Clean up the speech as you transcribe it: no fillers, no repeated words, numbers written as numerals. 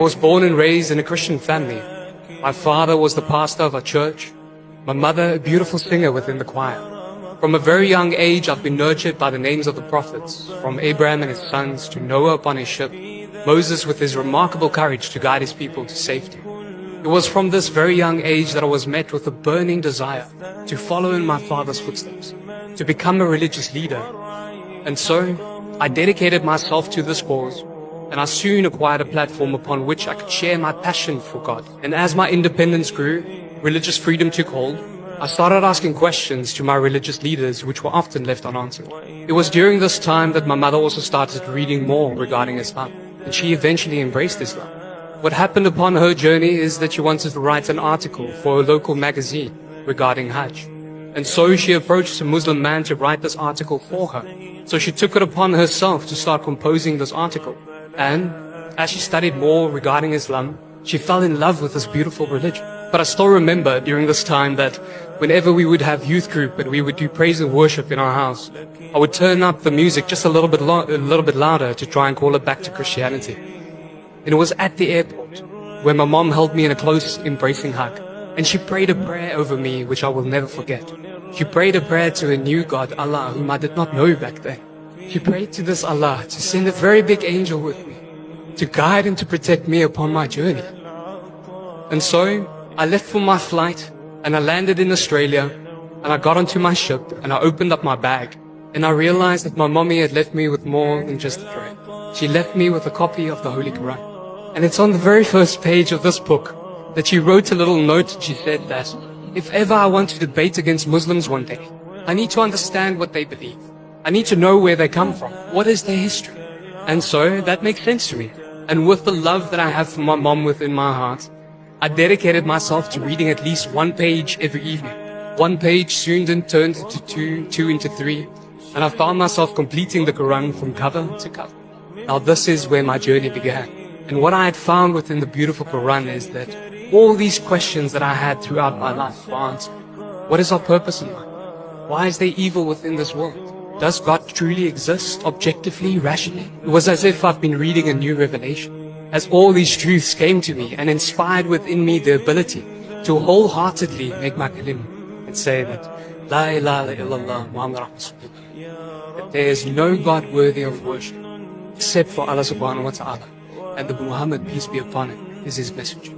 I was born and raised in a Christian family. My father was the pastor of a church. My mother, a beautiful singer within the choir. From a very young age, I've been nurtured by the names of the prophets, from Abraham and his sons to Noah upon his ship, Moses with his remarkable courage to guide his people to safety. It was from this very young age that I was met with a burning desire to follow in my father's footsteps, to become a religious leader. And so, I dedicated myself to this cause, and I soon acquired a platform upon which I could share my passion for God. And as my independence grew, religious freedom took hold. I started asking questions to my religious leaders, which were often left unanswered. It was during this time that my mother also started reading more regarding Islam, and she eventually embraced Islam. What happened upon her journey is that she wanted to write an article for a local magazine regarding Hajj. And so she approached a Muslim man to write this article for her. So she took it upon herself to start composing this article. And as she studied more regarding Islam, she fell in love with this beautiful religion. But I still remember during this time that whenever we would have youth group and we would do praise and worship in our house, I would turn up the music just a little bit louder to try and call it back to Christianity. And it was at the airport where my mom held me in a close, embracing hug. And she prayed a prayer over me which I will never forget. She prayed a prayer to a new God, Allah, whom I did not know back then. She prayed to this Allah to send a very big angel with me, to guide and to protect me upon my journey. And so, I left for my flight, and I landed in Australia, and I got onto my ship, and I opened up my bag, and I realized that my mommy had left me with more than just a prayer. She left me with a copy of the Holy Quran. And it's on the very first page of this book that she wrote a little note, and she said that if ever I want to debate against Muslims one day, I need to understand what they believe. I need to know where they come from. What is their history? And so that makes sense to me. And with the love that I have for my mom within my heart, I dedicated myself to reading at least one page every evening. One page soon then turned into two into three, and I found myself completing the Quran from cover to cover. Now this is where my journey began. And what I had found within the beautiful Quran is that all these questions that I had throughout my life were answered. What is our purpose in life? Why is there evil within this world? Does God truly exist, objectively, rationally? It was as if I've been reading a new revelation, as all these truths came to me and inspired within me the ability to wholeheartedly make my kalim and say that La ilaha illallah Muhammad Rasulullah, that there is no God worthy of worship except for Allah subhanahu wa ta'ala, and that Muhammad, peace be upon him, is his messenger.